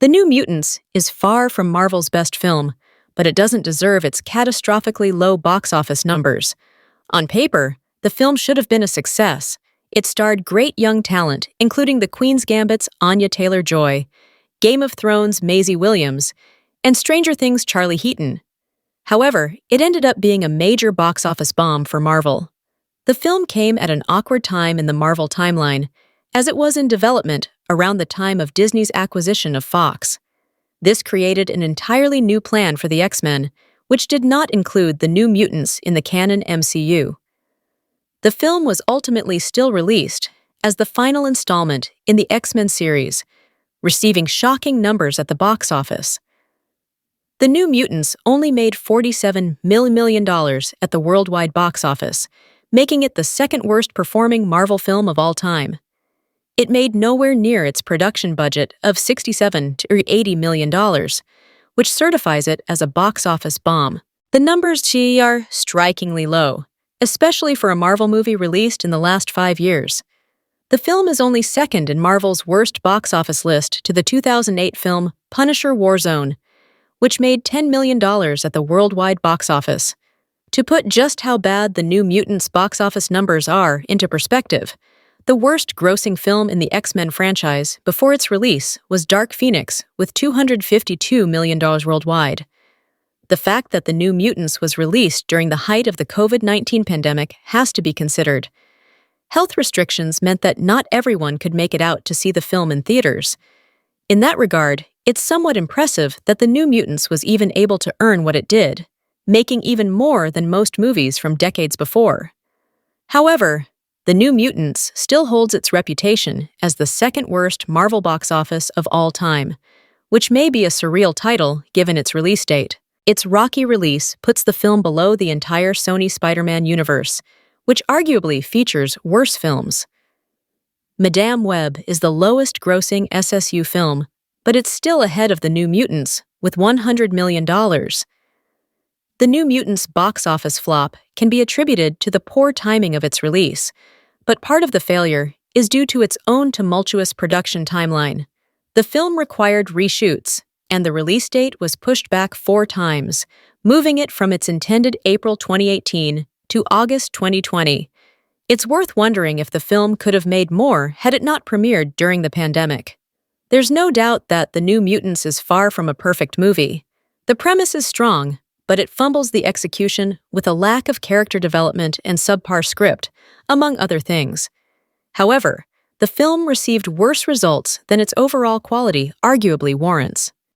The New Mutants is far from Marvel's best film, but it doesn't deserve its catastrophically low box office numbers. On paper, the film should have been a success. It starred great young talent, including The Queen's Gambit's Anya Taylor-Joy, Game of Thrones' Maisie Williams, and Stranger Things' Charlie Heaton. However, it ended up being a major box office bomb for Marvel. The film came at an awkward time in the Marvel timeline, as it was in development around the time of Disney's acquisition of Fox. This created an entirely new plan for the X-Men, which did not include the New Mutants in the canon MCU. The film was ultimately still released as the final installment in the X-Men series, receiving shocking numbers at the box office. The New Mutants only made $47 million at the worldwide box office, making it the second worst performing Marvel film of all time. It made nowhere near its production budget of $67 to $80 million, which certifies it as a box office bomb. The numbers are strikingly low, especially for a Marvel movie released in the last 5 years. The film is only second in Marvel's worst box office list to the 2008 film Punisher Warzone, which made $10 million at the worldwide box office. To put just how bad the New Mutants box office numbers are into perspective, the worst-grossing film in the X-Men franchise before its release was Dark Phoenix with $252 million worldwide. The fact that The New Mutants was released during the height of the COVID-19 pandemic has to be considered. Health restrictions meant that not everyone could make it out to see the film in theaters. In that regard, it's somewhat impressive that The New Mutants was even able to earn what it did, making even more than most movies from decades before. However, The New Mutants still holds its reputation as the second worst Marvel box office of all time, which may be a surreal title given its release date. Its rocky release puts the film below the entire Sony Spider-Man universe, which arguably features worse films. Madame Web is the lowest-grossing SSU film, but it's still ahead of The New Mutants, with $100 million. The New Mutants' box office flop can be attributed to the poor timing of its release, but part of the failure is due to its own tumultuous production timeline. The film required reshoots, and the release date was pushed back 4 times, moving it from its intended April 2018 to August 2020. It's worth wondering if the film could have made more had it not premiered during the pandemic. There's no doubt that The New Mutants is far from a perfect movie. The premise is strong, but it fumbles the execution with a lack of character development and subpar script, among other things. However, the film received worse results than its overall quality arguably warrants.